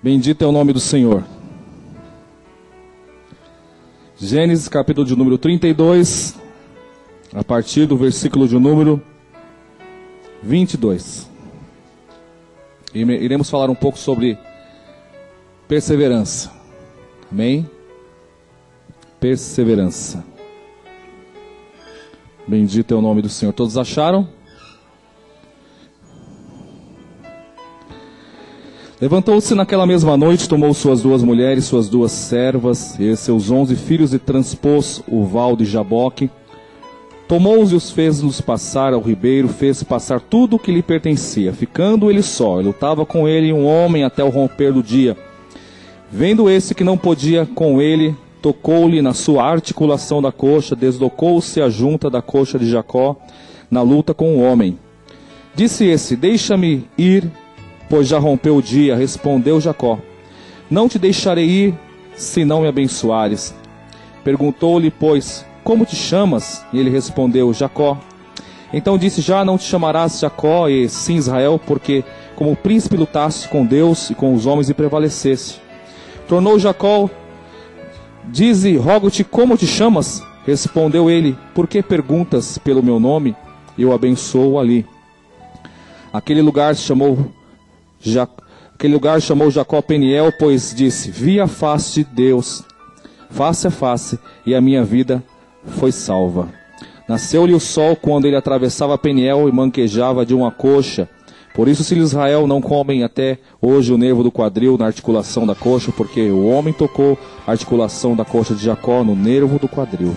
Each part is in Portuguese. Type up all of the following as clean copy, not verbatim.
Bendito é o nome do Senhor. Gênesis capítulo de número 32, a partir do versículo de número 22. E iremos falar um pouco sobre perseverança. Amém? Perseverança. Bendito é o nome do Senhor. Todos acharam? Levantou-se naquela mesma noite, tomou suas 2 mulheres, suas 2 servas e seus 11 filhos e transpôs o val de Jaboque. Tomou-os e os fez-los passar ao ribeiro, fez passar tudo o que lhe pertencia. Ficando ele só, lutava com ele um homem até o romper do dia. Vendo esse que não podia com ele, tocou-lhe na sua articulação da coxa, deslocou-se a junta da coxa de Jacó na luta com o homem. Disse esse: deixa-me ir, pois já rompeu o dia. Respondeu Jacó: não te deixarei ir, se não me abençoares. Perguntou-lhe, pois, como te chamas? E ele respondeu: Jacó. Então disse: já não te chamarás Jacó, e sim Israel, porque como príncipe lutaste com Deus e com os homens e prevaleceste. Tornou Jacó: dize, rogo-te, como te chamas? Respondeu ele: por que perguntas pelo meu nome? Eu abençoo ali. Aquele lugar chamou Jacó Peniel, pois disse: vi a face de Deus, face a face, e a minha vida foi salva. Nasceu-lhe o sol quando ele atravessava Peniel e manquejava de uma coxa. Por isso, se Israel não comem até hoje o nervo do quadril na articulação da coxa, porque o homem tocou a articulação da coxa de Jacó no nervo do quadril.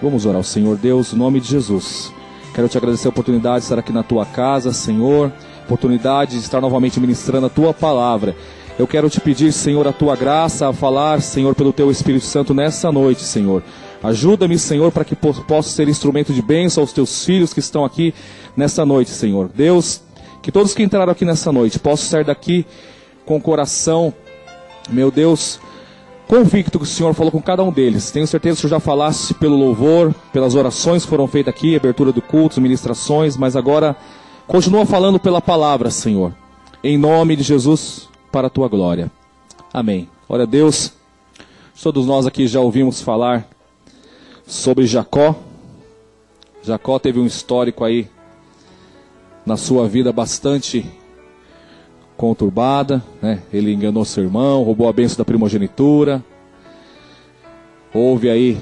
Vamos orar ao Senhor Deus, em nome de Jesus. Quero te agradecer a oportunidade de estar aqui na tua casa, Senhor. Oportunidade de estar novamente ministrando a tua palavra. Eu quero te pedir, Senhor, a tua graça a falar, Senhor, pelo teu Espírito Santo nessa noite, Senhor. Ajuda-me, Senhor, para que possa ser instrumento de bênção aos teus filhos que estão aqui nessa noite, Senhor. Deus, que todos que entraram aqui nessa noite possam sair daqui com o coração, meu Deus, convicto que o Senhor falou com cada um deles. Tenho certeza que o Senhor já falasse pelo louvor, pelas orações que foram feitas aqui, abertura do culto, ministrações, mas agora continua falando pela palavra, Senhor. Em nome de Jesus, para a tua glória. Amém. Glória a Deus. Todos nós aqui já ouvimos falar sobre Jacó. Jacó teve um histórico aí na sua vida bastante conturbada, né? Ele enganou seu irmão, roubou a bênção da primogenitura. Houve aí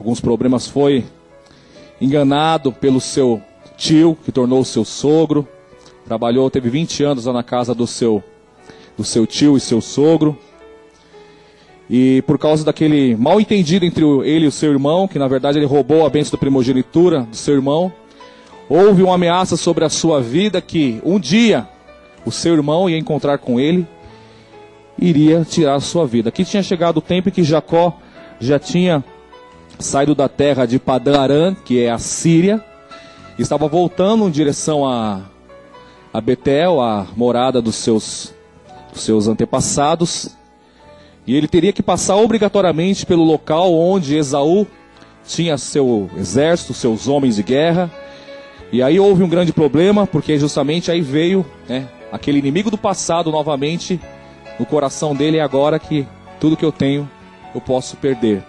alguns problemas, foi enganado pelo seu tio, que tornou seu sogro. Trabalhou, teve 20 anos lá na casa do seu tio e seu sogro. E por causa daquele mal entendido entre ele e o seu irmão, que na verdade ele roubou a bênção da primogenitura do seu irmão, houve uma ameaça sobre a sua vida que um dia o seu irmão ia encontrar com ele, iria tirar a sua vida. Aqui tinha chegado o tempo em que Jacó já tinha saído da terra de Padã Arã, que é a Síria, e estava voltando em direção a Betel, a morada dos seus antepassados. E ele teria que passar obrigatoriamente pelo local onde Esaú tinha seu exército, seus homens de guerra. E aí houve um grande problema, porque justamente aí veio, né, aquele inimigo do passado novamente no coração dele. É agora que tudo que eu tenho eu posso perder.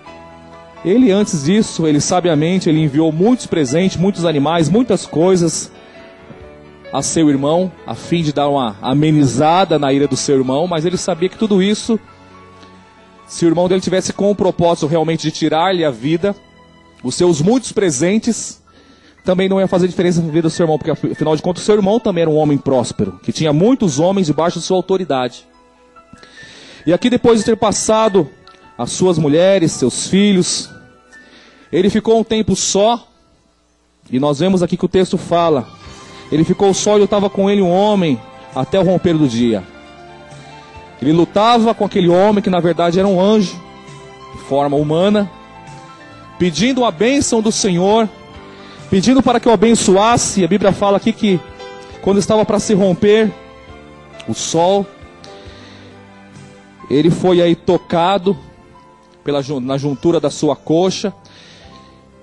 Ele, antes disso, ele sabiamente ele enviou muitos presentes, muitos animais, muitas coisas a seu irmão, a fim de dar uma amenizada na ira do seu irmão. Mas ele sabia que tudo isso, se o irmão dele tivesse com o propósito realmente de tirar-lhe a vida, os seus muitos presentes também não ia fazer diferença na vida do seu irmão, porque afinal de contas o seu irmão também era um homem próspero, que tinha muitos homens debaixo de sua autoridade. E aqui, depois de ter passado as suas mulheres, seus filhos, ele ficou um tempo só. E nós vemos aqui que o texto fala: ele ficou só e lutava com ele um homem até o romper do dia. Ele lutava com aquele homem que na verdade era um anjo, de forma humana, pedindo a bênção do Senhor, pedindo para que o abençoasse. E a Bíblia fala aqui que quando estava para se romper o sol, ele foi aí tocado na juntura da sua coxa.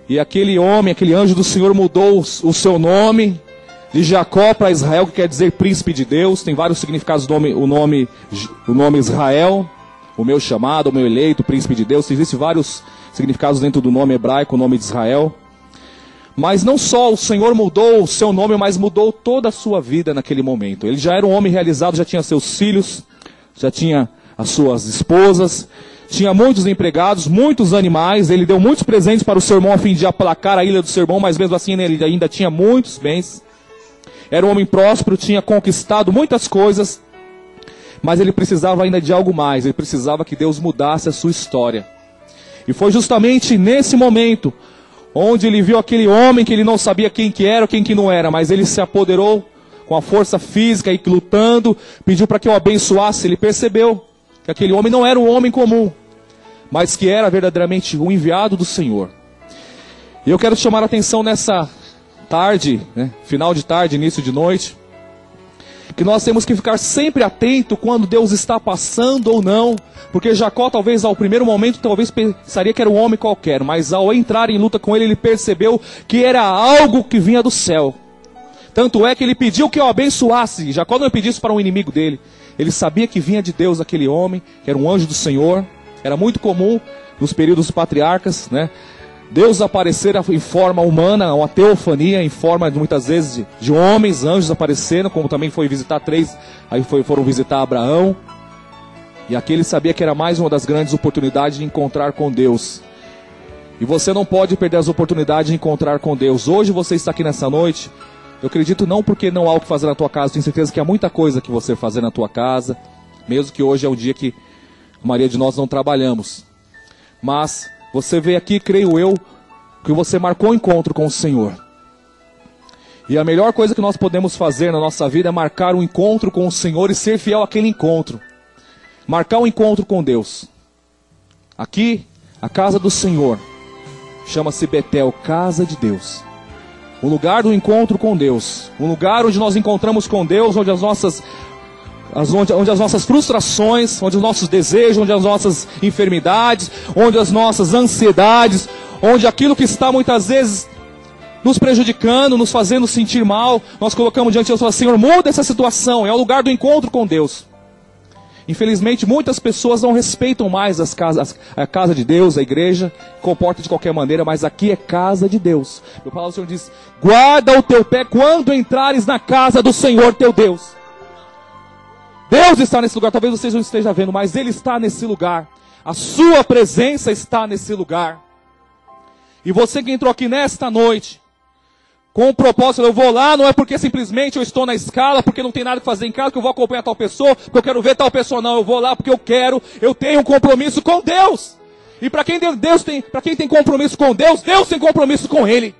E aquele homem, aquele anjo do Senhor mudou o seu nome, de Jacó para Israel, que quer dizer príncipe de Deus. Tem vários significados o nome Israel, o meu chamado, o meu eleito, príncipe de Deus. Existem vários significados dentro do nome hebraico, o nome de Israel. Mas não só o Senhor mudou o seu nome, mas mudou toda a sua vida naquele momento. Ele já era um homem realizado, já tinha seus filhos, já tinha as suas esposas, tinha muitos empregados, muitos animais. Ele deu muitos presentes para o seu irmão a fim de aplacar a ira do seu irmão, mas mesmo assim ele ainda tinha muitos bens. Era um homem próspero, tinha conquistado muitas coisas, mas ele precisava ainda de algo mais. Ele precisava que Deus mudasse a sua história. E foi justamente nesse momento onde ele viu aquele homem que ele não sabia quem que era ou quem que não era, mas ele se apoderou com a força física e lutando, pediu para que eu abençoasse. Ele percebeu que aquele homem não era um homem comum, mas que era verdadeiramente o enviado do Senhor. E eu quero te chamar a atenção nessa tarde, final de tarde, início de noite, que nós temos que ficar sempre atento quando Deus está passando ou não, porque Jacó talvez ao primeiro momento talvez pensaria que era um homem qualquer, mas ao entrar em luta com ele, ele percebeu que era algo que vinha do céu. Tanto é que ele pediu que eu abençoasse. Jacó não pediu isso para um inimigo dele. Ele sabia que vinha de Deus aquele homem, que era um anjo do Senhor. Era muito comum nos períodos dos patriarcas, Deus aparecer em forma humana, uma teofania, em forma de, muitas vezes de homens, anjos aparecendo, como também foi visitar foram visitar Abraão. E aqui ele sabia que era mais uma das grandes oportunidades de encontrar com Deus. E você não pode perder as oportunidades de encontrar com Deus. Hoje você está aqui nessa noite, eu acredito não porque não há o que fazer na tua casa, tenho certeza que há muita coisa que você fazer na tua casa, mesmo que hoje é um dia que a maioria de nós não trabalhamos. Mas você veio aqui, creio eu, que você marcou um encontro com o Senhor. E a melhor coisa que nós podemos fazer na nossa vida é marcar um encontro com o Senhor e ser fiel àquele encontro. Marcar um encontro com Deus. Aqui, a casa do Senhor, chama-se Betel, casa de Deus. O lugar do encontro com Deus. Um lugar onde nós encontramos com Deus, onde as nossas frustrações, onde os nossos desejos, onde as nossas enfermidades, onde as nossas ansiedades, onde aquilo que está muitas vezes nos prejudicando, nos fazendo sentir mal, nós colocamos diante de Deus e falamos: Senhor, muda essa situação. É o lugar do encontro com Deus. Infelizmente, muitas pessoas não respeitam mais a casa de Deus, a igreja, comporta de qualquer maneira, mas aqui é casa de Deus. A palavra do Senhor diz: guarda o teu pé quando entrares na casa do Senhor teu Deus. Deus está nesse lugar, talvez vocês não estejam vendo, mas Ele está nesse lugar. A sua presença está nesse lugar. E você que entrou aqui nesta noite, com o propósito, eu vou lá, não é porque simplesmente eu estou na escala, porque não tem nada que fazer em casa, que eu vou acompanhar tal pessoa, porque eu quero ver tal pessoa, não, eu vou lá porque eu tenho um compromisso com Deus. E para quem tem compromisso com Deus, Deus tem compromisso com Ele.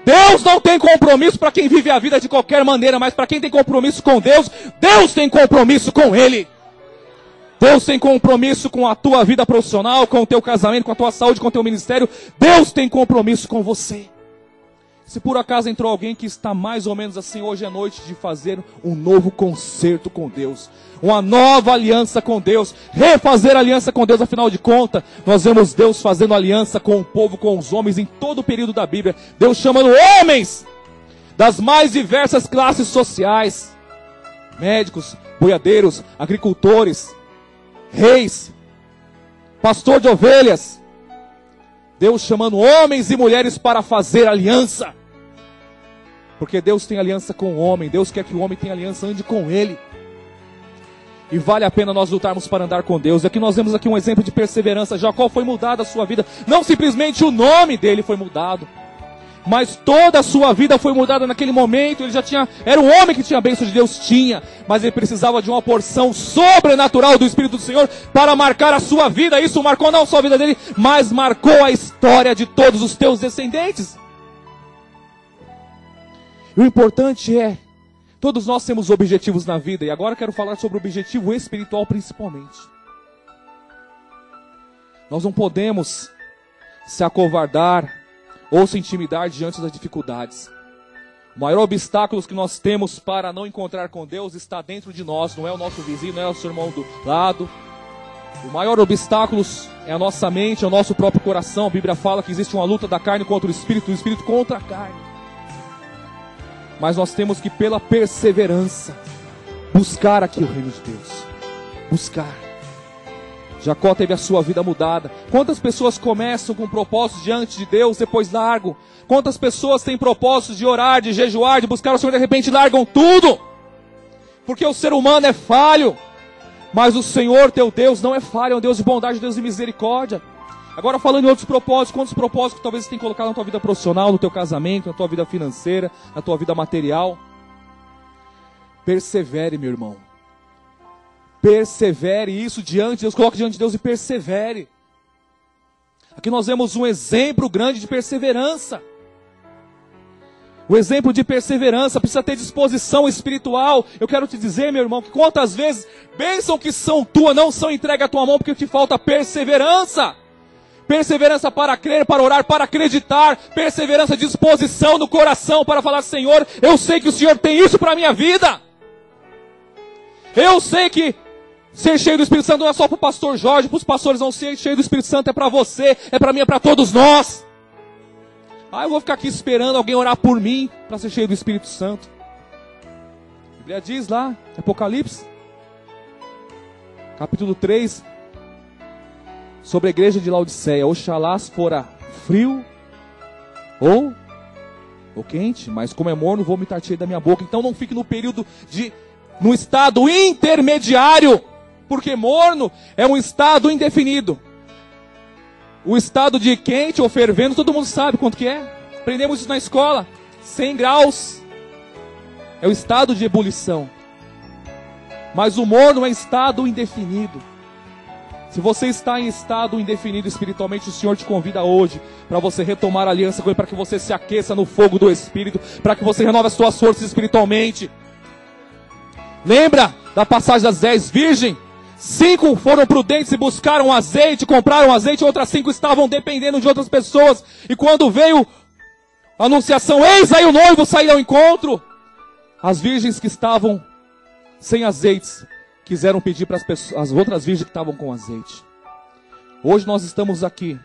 Deus não tem compromisso para quem vive a vida de qualquer maneira, mas para quem tem compromisso com Deus, Deus tem compromisso com Ele. Deus tem compromisso com a tua vida profissional, com o teu casamento, com a tua saúde, com o teu ministério. Deus tem compromisso com você. Se por acaso entrou alguém que está mais ou menos assim, hoje é noite de fazer um novo concerto com Deus. Uma nova aliança com Deus. Refazer aliança com Deus, afinal de contas, nós vemos Deus fazendo aliança com o povo, com os homens em todo o período da Bíblia. Deus chamando homens das mais diversas classes sociais. Médicos, boiadeiros, agricultores, reis, pastor de ovelhas. Deus chamando homens e mulheres para fazer aliança. Porque Deus tem aliança com o homem. Deus quer que o homem tenha aliança, ande com Ele. E vale a pena nós lutarmos para andar com Deus. E aqui nós vemos aqui um exemplo de perseverança. Jacó foi mudado a sua vida. Não simplesmente o nome dele foi mudado, mas toda a sua vida foi mudada naquele momento. Ele era um homem que tinha a bênção de Deus, mas ele precisava de uma porção sobrenatural do Espírito do Senhor para marcar a sua vida. Isso marcou não só a vida dele, mas marcou a história de todos os teus descendentes. E o importante é, todos nós temos objetivos na vida, e agora eu quero falar sobre o objetivo espiritual principalmente. Nós não podemos se acovardar ou se intimidar diante das dificuldades. O maior obstáculo que nós temos para não encontrar com Deus está dentro de nós, não é o nosso vizinho, não é o seu irmão do lado. O maior obstáculo é a nossa mente, é o nosso próprio coração. A Bíblia fala que existe uma luta da carne contra o espírito, do espírito contra a carne. Mas nós temos que, pela perseverança, buscar aqui o reino de Deus. Buscar. Jacó teve a sua vida mudada. Quantas pessoas começam com propósitos diante de Deus, depois largam? Quantas pessoas têm propósitos de orar, de jejuar, de buscar o Senhor, de repente largam tudo? Porque o ser humano é falho. Mas o Senhor teu Deus não é falho, é um Deus de bondade, Deus de misericórdia. Agora falando em outros propósitos, quantos propósitos que talvez você tenha colocado na tua vida profissional, no teu casamento, na tua vida financeira, na tua vida material? Persevere, meu irmão. Persevere isso diante de Deus, coloque diante de Deus e persevere. Aqui nós vemos um exemplo grande de perseverança. O exemplo de perseverança precisa ter disposição espiritual. Eu quero te dizer, meu irmão, que quantas vezes bênçãos que são tuas não são entregues à tua mão porque te falta perseverança. Perseverança para crer, para orar, para acreditar. Perseverança, disposição no coração para falar: Senhor, eu sei que o Senhor tem isso para a minha vida. Eu sei que ser cheio do Espírito Santo não é só para o pastor Jorge, para os pastores não. Ser cheio do Espírito Santo é para você, é para mim, é para todos nós. Eu vou ficar aqui esperando alguém orar por mim para ser cheio do Espírito Santo. A Bíblia diz lá, Apocalipse, capítulo 3, sobre a igreja de Laodiceia: oxalá fora frio ou quente, mas como é morno, vou me tartir da minha boca. Então não fique no período no estado intermediário, porque morno é um estado indefinido. O estado de quente ou fervendo, todo mundo sabe quanto que é. Aprendemos isso na escola. 100 graus é o estado de ebulição. Mas o morno é estado indefinido. Se você está em estado indefinido espiritualmente, o Senhor te convida hoje para você retomar a aliança com Ele, para que você se aqueça no fogo do Espírito, para que você renove as suas forças espiritualmente. Lembra da passagem das 10 virgens? 5 foram prudentes e buscaram azeite, compraram azeite, outras 5 estavam dependendo de outras pessoas. E quando veio a anunciação: eis aí o noivo, saíram ao encontro. As virgens que estavam sem azeites quiseram pedir para as outras virgens que estavam com azeite. Hoje nós estamos aqui.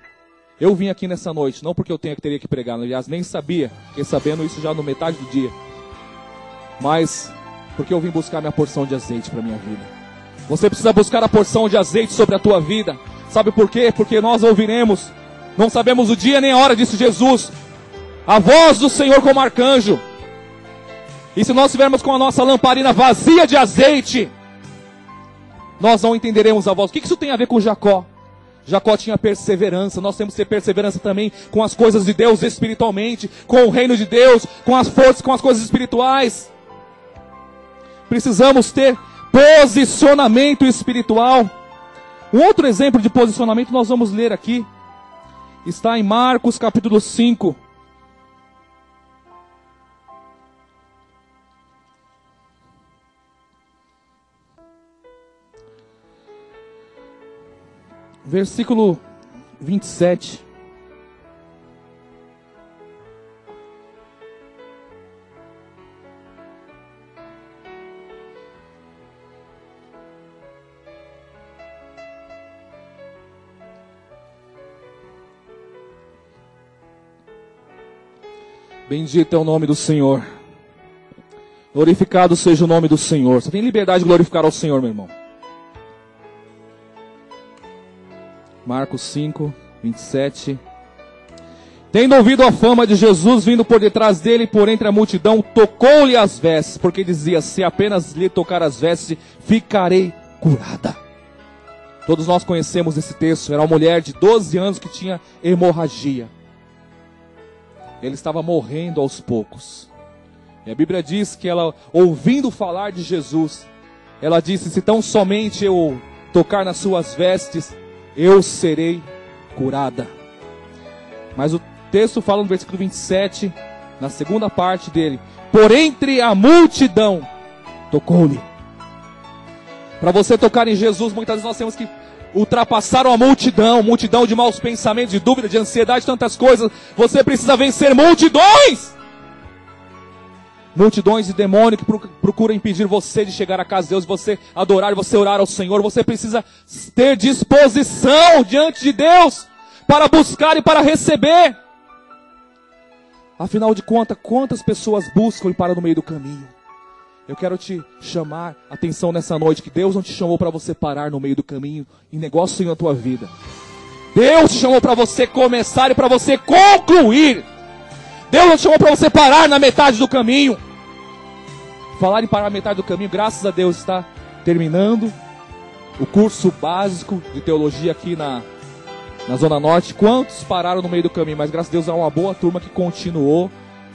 Eu vim aqui nessa noite, não porque eu teria que pregar, aliás, nem sabia, fiquei sabendo isso já no metade do dia. Mas porque eu vim buscar minha porção de azeite para a minha vida. Você precisa buscar a porção de azeite sobre a tua vida. Sabe por quê? Porque nós ouviremos, não sabemos o dia nem a hora, disse Jesus, a voz do Senhor como arcanjo. E se nós estivermos com a nossa lamparina vazia de azeite, nós não entenderemos a voz. O que isso tem a ver com Jacó? Jacó tinha perseverança. Nós temos que ter perseverança também com as coisas de Deus espiritualmente, com o reino de Deus, com as forças, com as coisas espirituais. Precisamos ter posicionamento espiritual. Um outro exemplo de posicionamento nós vamos ler aqui. Está em Marcos capítulo 5. Versículo 27. Bendito é o nome do Senhor. Glorificado seja o nome do Senhor. Você tem liberdade de glorificar ao Senhor, meu irmão. Marcos 5, 27. Tendo ouvido a fama de Jesus, vindo por detrás dele, por entre a multidão, tocou-lhe as vestes, porque dizia: se apenas lhe tocar as vestes, ficarei curada. Todos nós conhecemos esse texto. Era uma mulher de 12 anos que tinha hemorragia. Ele estava morrendo aos poucos. E a Bíblia diz que ela, ouvindo falar de Jesus, ela disse: se tão somente eu tocar nas suas vestes, eu serei curada. Mas o texto fala no versículo 27, na segunda parte dele: por entre a multidão, tocou-lhe. Para você tocar em Jesus, muitas vezes nós temos que ultrapassar uma multidão de maus pensamentos, de dúvida, de ansiedade, tantas coisas. Você precisa vencer multidões de demônio que procuram impedir você de chegar à casa de Deus, você adorar, você orar ao Senhor. Você precisa ter disposição diante de Deus para buscar e para receber. Afinal de contas, quantas pessoas buscam e param no meio do caminho? Eu quero te chamar a atenção nessa noite, que Deus não te chamou para você parar no meio do caminho em negócio na tua vida. Deus te chamou para você começar e para você concluir. Deus não te chamou para você parar na metade do caminho. Falar em parar na metade do caminho, graças a Deus está terminando o curso básico de teologia aqui na Zona Norte. Quantos pararam no meio do caminho? Mas graças a Deus há uma boa turma que continuou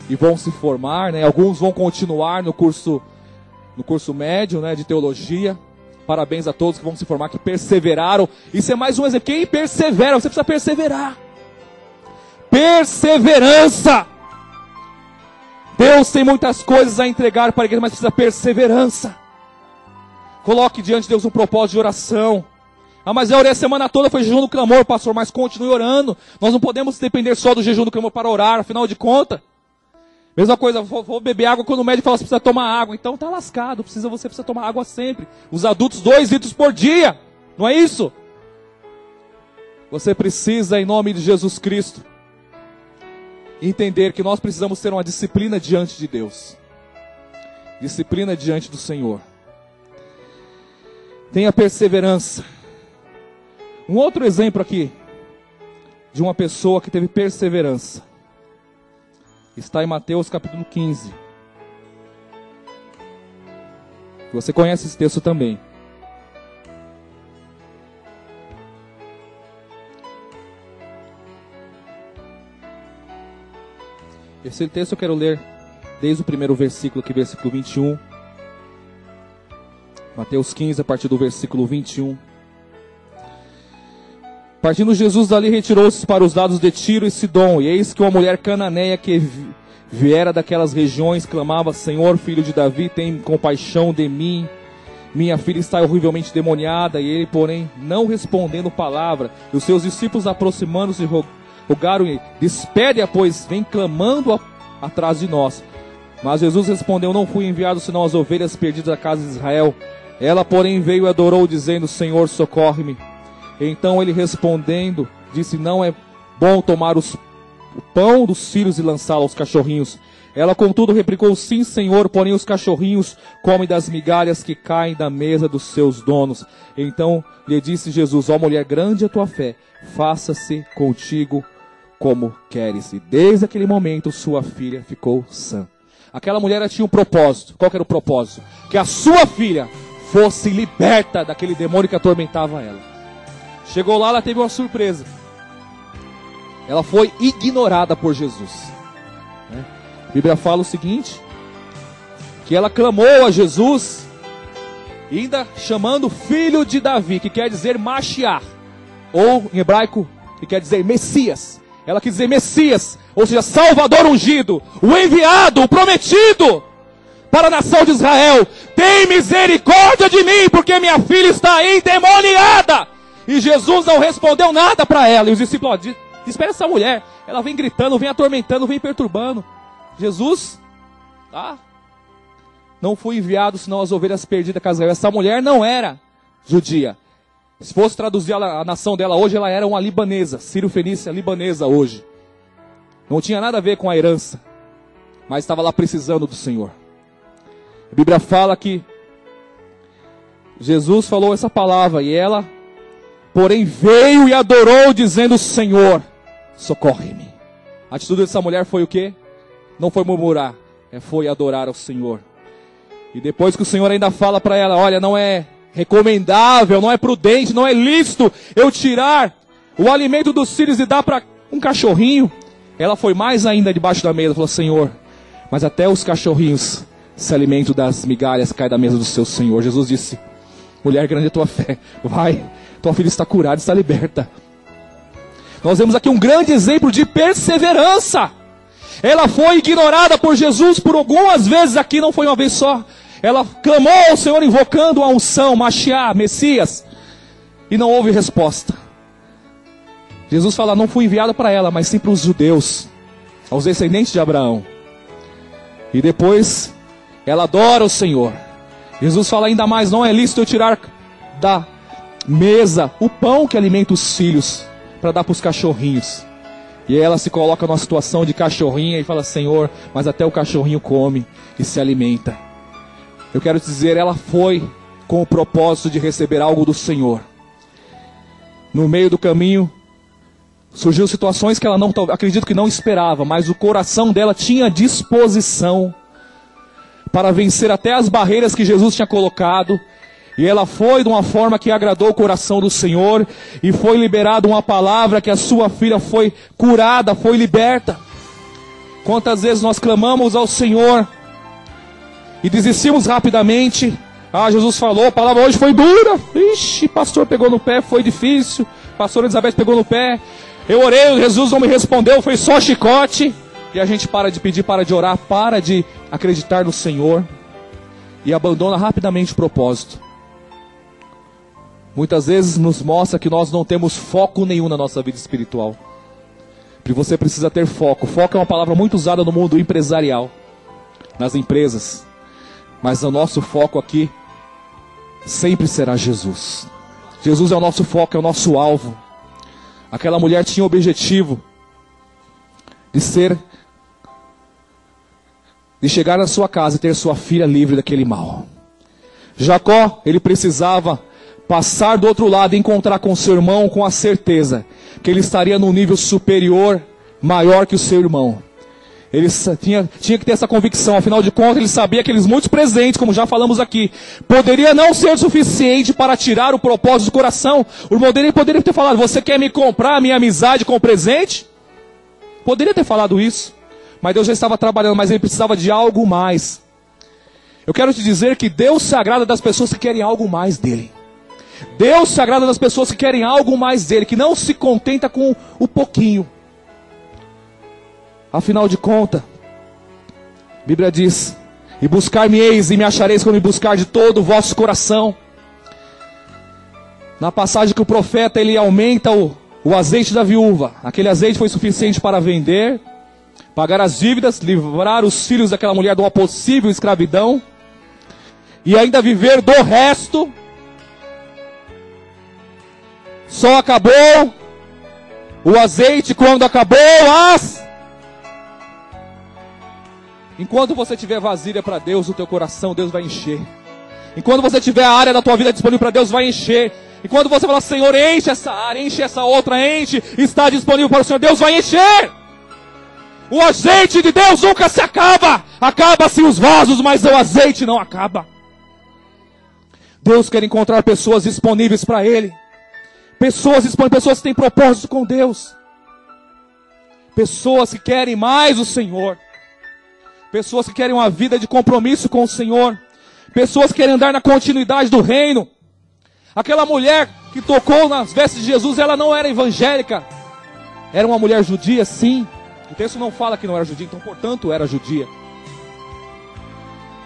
e vão se formar, né? Alguns vão continuar no curso médio, né, de teologia. Parabéns a todos que vão se formar, que perseveraram. Isso é mais um exemplo. Quem persevera, você precisa perseverar. Perseverança. Deus tem muitas coisas a entregar para a igreja, mas precisa perseverança. Coloque diante de Deus um propósito de oração. Ah, mas eu orei a semana toda, foi jejum do clamor, pastor, mas continue orando. Nós não podemos depender só do jejum do clamor para orar, afinal de contas. Mesma coisa, vou beber água quando o médico fala que você precisa tomar água. Então tá lascado, você precisa tomar água sempre. Os adultos 2 litros por dia, não é isso? Você precisa, em nome de Jesus Cristo, entender que nós precisamos ter uma disciplina diante de Deus. Disciplina diante do Senhor. Tenha perseverança. Um outro exemplo aqui, de uma pessoa que teve perseverança, está em Mateus capítulo 15. Você conhece esse texto também. Esse texto eu quero ler desde o primeiro versículo, aqui, versículo 21. Mateus 15, a partir do versículo 21. Partindo Jesus dali, retirou-se para os lados de Tiro e Sidom, e eis que uma mulher cananeia que viera daquelas regiões clamava: Senhor, filho de Davi, tem compaixão de mim, minha filha está horrivelmente demoniada. E ele, porém, não respondendo palavra, e os seus discípulos aproximando-se rogaram-lhe: despede-a, pois vem clamando atrás de nós. Mas Jesus respondeu: não fui enviado senão as ovelhas perdidas da casa de Israel. Ela, porém, veio e adorou, dizendo: Senhor, socorre-me. Então ele respondendo, disse: não é bom tomar o pão dos filhos e lançá-lo aos cachorrinhos. Ela, contudo, replicou: sim, Senhor, porém os cachorrinhos comem das migalhas que caem da mesa dos seus donos. Então lhe disse Jesus: ó mulher, grande é a tua fé, faça-se contigo como queres. E desde aquele momento sua filha ficou sã. Aquela mulher tinha um propósito. Qual que era o propósito? Que a sua filha fosse liberta daquele demônio que atormentava ela. Chegou lá, ela teve uma surpresa. Ela foi ignorada por Jesus. A Bíblia fala o seguinte: que ela clamou a Jesus, ainda chamando filho de Davi, que quer dizer Mashiach, ou em hebraico, que quer dizer Messias. Ela quis dizer Messias, ou seja, Salvador ungido, o enviado, o prometido para a nação de Israel. Tem misericórdia de mim, porque minha filha está endemoniada. E Jesus não respondeu nada para ela. E os discípulos: espera essa mulher, ela vem gritando, vem atormentando, vem perturbando. Jesus, não fui enviado senão as ovelhas perdidas da casa de Israel. Essa mulher não era judia. Se fosse traduzir a nação dela hoje, ela era uma libanesa, sírio-fenícia libanesa hoje. Não tinha nada a ver com a herança, mas estava lá precisando do Senhor. A Bíblia fala que Jesus falou essa palavra e ela, porém, veio e adorou, dizendo: Senhor, socorre-me. A atitude dessa mulher foi o quê? Não foi murmurar, foi adorar ao Senhor. E depois que o Senhor ainda fala para ela: olha, não é recomendável, não é prudente, não é lícito eu tirar o alimento dos filhos e dar para um cachorrinho. Ela foi mais ainda debaixo da mesa, falou: Senhor, mas até os cachorrinhos se alimentam das migalhas que caem da mesa do seu Senhor. Jesus disse: mulher, grande é a tua fé, vai, tua filha está curada, está liberta. Nós vemos aqui um grande exemplo de perseverança. Ela foi ignorada por Jesus por algumas vezes aqui, não foi uma vez só. Ela clamou ao Senhor invocando a unção, Mashiach, Messias, e não houve resposta. Jesus fala: não fui enviado para ela, mas sim para os judeus, aos descendentes de Abraão. E depois ela adora o Senhor. Jesus fala ainda mais: não é lícito eu tirar da mesa o pão que alimenta os filhos para dar para os cachorrinhos. E aí ela se coloca numa situação de cachorrinha e fala: Senhor, mas até o cachorrinho come e se alimenta. Eu quero te dizer, ela foi com o propósito de receber algo do Senhor. No meio do caminho, surgiu situações que ela não, acredito que não esperava, mas o coração dela tinha disposição para vencer até as barreiras que Jesus tinha colocado. E ela foi de uma forma que agradou o coração do Senhor, e foi liberada uma palavra que a sua filha foi curada, foi liberta. Quantas vezes nós clamamos ao Senhor e desistimos rapidamente. Ah, Jesus falou, a palavra hoje foi dura. Ixi, pastor pegou no pé, foi difícil. Pastora Elizabeth pegou no pé. Eu orei, Jesus não me respondeu, foi só chicote. E a gente para de pedir, para de orar, para de acreditar no Senhor e abandona rapidamente o propósito. Muitas vezes nos mostra que nós não temos foco nenhum na nossa vida espiritual. Porque você precisa ter foco. Foco é uma palavra muito usada no mundo empresarial, nas empresas. Mas o nosso foco aqui sempre será Jesus. Jesus é o nosso foco, é o nosso alvo. Aquela mulher tinha o objetivo de chegar na sua casa e ter sua filha livre daquele mal. Jacó, ele precisava passar do outro lado e encontrar com seu irmão com a certeza que ele estaria num nível superior, maior que o seu irmão. Ele tinha que ter essa convicção. Afinal de contas, ele sabia que aqueles muitos presentes, como já falamos aqui, poderia não ser suficiente para tirar o propósito do coração. O irmão dele poderia ter falado: você quer me comprar a minha amizade com presente? Poderia ter falado isso. Mas Deus já estava trabalhando, mas ele precisava de algo mais. Eu quero te dizer que Deus se agrada das pessoas que querem algo mais dele. Deus se agrada das pessoas que querem algo mais dele, que não se contenta com o pouquinho. Afinal de contas, a Bíblia diz: e buscar-me-eis e me achareis quando me buscar de todo o vosso coração. Na passagem que o profeta ele aumenta o azeite da viúva, aquele azeite foi suficiente para vender, pagar as dívidas, livrar os filhos daquela mulher de uma possível escravidão, e ainda viver do resto. Só acabou o azeite quando acabou Enquanto você tiver vasilha para Deus, o teu coração, Deus vai encher. Enquanto você tiver a área da tua vida disponível para Deus, vai encher. E quando você falar: Senhor, enche essa área, enche essa outra, enche, está disponível para o Senhor, Deus vai encher. O azeite de Deus nunca se acaba. Acaba-se os vasos, mas o azeite não acaba. Deus quer encontrar pessoas disponíveis para Ele. Pessoas que têm propósito com Deus. Pessoas que querem mais o Senhor. Pessoas que querem uma vida de compromisso com o Senhor. Pessoas que querem andar na continuidade do reino. Aquela mulher que tocou nas vestes de Jesus, ela não era evangélica. Era uma mulher judia, sim. O texto não fala que não era judia, então portanto era judia.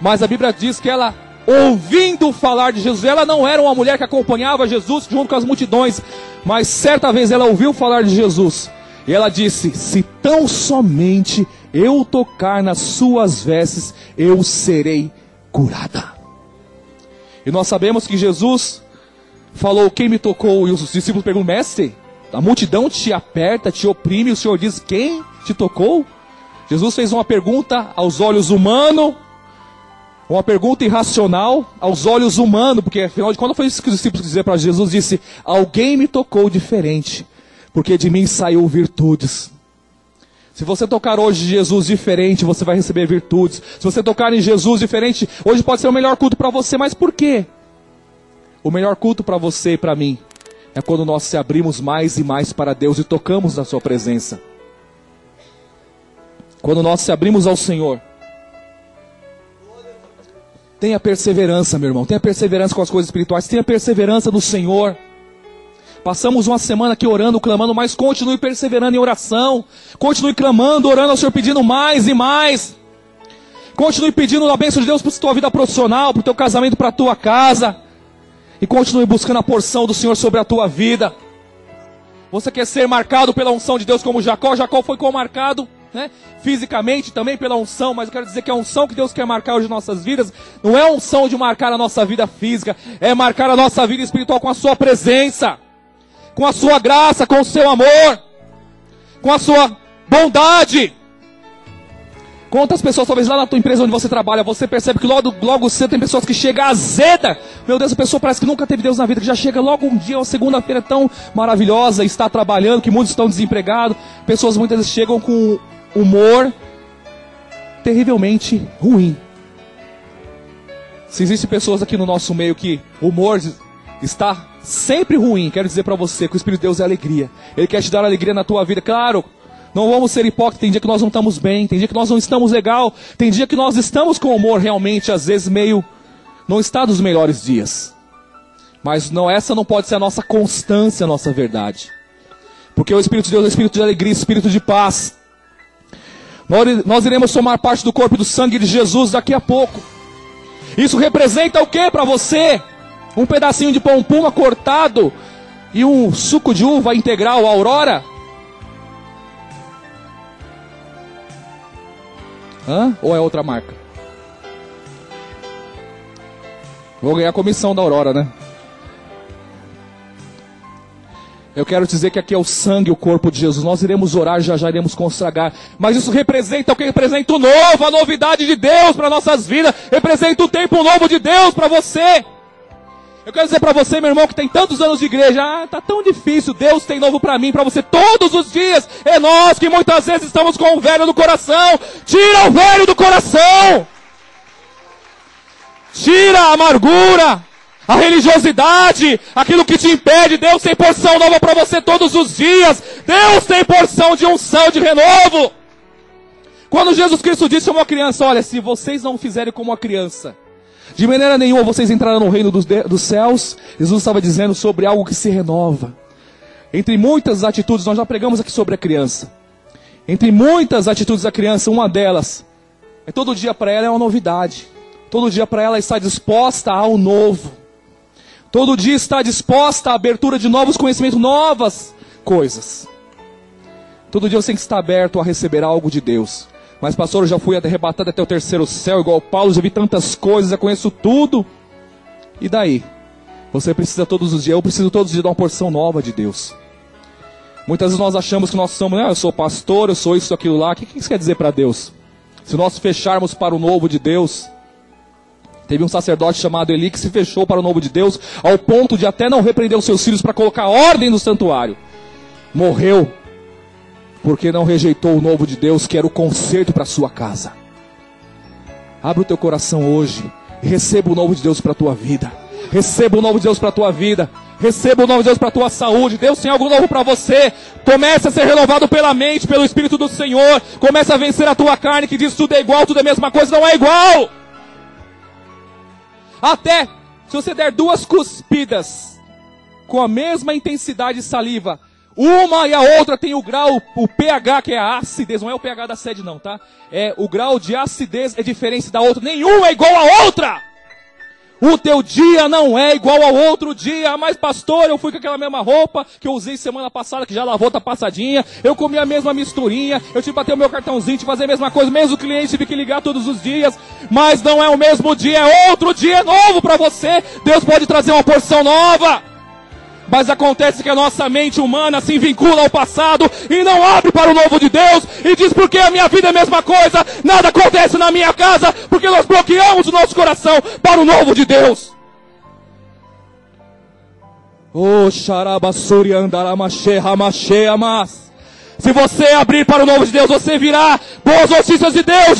Mas a Bíblia diz que ela, ouvindo falar de Jesus, ela não era uma mulher que acompanhava Jesus junto com as multidões, mas certa vez ela ouviu falar de Jesus, e ela disse: se tão somente eu tocar nas suas vestes, eu serei curada. E nós sabemos que Jesus falou: quem me tocou? E os discípulos perguntam: mestre, a multidão te aperta, te oprime, o Senhor diz: quem te tocou? Jesus fez uma pergunta aos olhos humanos, uma pergunta irracional aos olhos humanos, porque afinal de contas foi isso que os discípulos diziam para Jesus. Disse: alguém me tocou diferente, porque de mim saiu virtudes. Se você tocar hoje Jesus diferente, você vai receber virtudes. Se você tocar em Jesus diferente, hoje pode ser o melhor culto para você, mas por quê? O melhor culto para você e para mim é quando nós se abrimos mais e mais para Deus e tocamos na sua presença. Quando nós se abrimos ao Senhor. Tenha perseverança, meu irmão. Tenha perseverança com as coisas espirituais. Tenha perseverança no Senhor. Passamos uma semana aqui orando, clamando, mas continue perseverando em oração. Continue clamando, orando ao Senhor, pedindo mais e mais. Continue pedindo a bênção de Deus para a tua vida profissional, para o teu casamento, para a tua casa. E continue buscando a porção do Senhor sobre a tua vida. Você quer ser marcado pela unção de Deus como Jacó? Jacó foi marcado, né, fisicamente também pela unção, mas eu quero dizer que a unção que Deus quer marcar hoje em nossas vidas não é a unção de marcar a nossa vida física, é marcar a nossa vida espiritual com a sua presença, com a sua graça, com o seu amor. com a sua bondade. Quantas pessoas, talvez lá na tua empresa onde você trabalha, você percebe que logo cedo tem pessoas que chegam azeda. Meu Deus, a pessoa parece que nunca teve Deus na vida, que já chega logo um dia, uma segunda-feira tão maravilhosa, está trabalhando, que muitos estão desempregados. Pessoas muitas vezes chegam com humor terrivelmente ruim. Se existem pessoas aqui no nosso meio que o humor está sempre ruim, quero dizer para você que o Espírito de Deus é alegria. Ele quer te dar alegria na tua vida, claro. Não vamos ser hipócritas, tem dia que nós não estamos bem, tem dia que nós não estamos legal, tem dia que nós estamos com humor realmente, às vezes meio, não está dos melhores dias. Mas não, essa não pode ser a nossa constância, a nossa verdade. Porque o Espírito de Deus é o Espírito de alegria, Espírito de paz. Nós iremos tomar parte do corpo e do sangue de Jesus daqui a pouco. Isso representa o que para você? Um pedacinho de pão puma cortado e um suco de uva integral Aurora? Ou é outra marca? Vou ganhar a comissão da Aurora, né? Eu quero dizer que aqui é o sangue, o corpo de Jesus. Nós iremos orar, já iremos consagrar. Mas isso representa o que? Representa o novo, a novidade de Deus para nossas vidas. Representa o tempo novo de Deus para você. Eu quero dizer para você, meu irmão, que tem tantos anos de igreja, tá tão difícil, Deus tem novo para mim, para você, todos os dias. É nós que muitas vezes estamos com o velho no coração. Tira o velho do coração. Tira a amargura, a religiosidade, aquilo que te impede. Deus tem porção nova para você todos os dias. Deus tem porção de unção, de renovo. Quando Jesus Cristo disse a uma criança, olha, se vocês não fizerem como uma criança, de maneira nenhuma vocês entrarão no reino dos céus. Jesus estava dizendo sobre algo que se renova. Entre muitas atitudes, nós já pregamos aqui sobre a criança. Entre muitas atitudes da criança, uma delas é todo dia para ela é uma novidade. Todo dia para ela está disposta ao novo. Todo dia está disposta à abertura de novos conhecimentos, novas coisas. Todo dia você tem que estar aberto a receber algo de Deus. Mas pastor, eu já fui arrebatado até o terceiro céu, igual Paulo, já vi tantas coisas, já conheço tudo. E daí? Você precisa todos os dias, eu preciso todos os dias de uma porção nova de Deus. Muitas vezes nós achamos que nós somos, eu sou pastor, eu sou isso, aquilo lá. O que isso quer dizer para Deus? Se nós fecharmos para o novo de Deus, teve um sacerdote chamado Eli que se fechou para o novo de Deus, ao ponto de até não repreender os seus filhos para colocar ordem no santuário. Morreu. Porque não rejeitou o novo de Deus, que era o conserto para a sua casa. Abre o teu coração hoje e receba o novo de Deus para a tua vida. Receba o novo de Deus para a tua vida. Receba o novo de Deus para a tua saúde. Deus tem algo novo para você. Comece a ser renovado pela mente, pelo Espírito do Senhor. Comece a vencer a tua carne que diz tudo é igual, tudo é a mesma coisa. Não é igual. Até se você der 2 cuspidas com a mesma intensidade de saliva, uma e a outra tem o grau, o pH, que é a acidez, não é o pH da sede não, tá? É o grau de acidez é diferente da outra, nenhuma é igual a outra! O teu dia não é igual ao outro dia. Mas pastor, eu fui com aquela mesma roupa que eu usei semana passada, que já lavou, tá passadinha. Eu comi a mesma misturinha, eu tive que bater o meu cartãozinho, tive que fazer a mesma coisa, mesmo o cliente tive que ligar todos os dias. Mas não é o mesmo dia, é outro dia novo para você. Deus pode trazer uma porção nova. Mas acontece que a nossa mente humana se vincula ao passado e não abre para o novo de Deus e diz, porque a minha vida é a mesma coisa, nada acontece na minha casa, porque nós bloqueamos o nosso coração para o novo de Deus. Oh, xarabassuri andaramache ramache amas. Se você abrir para o novo de Deus, você virá boas notícias de Deus.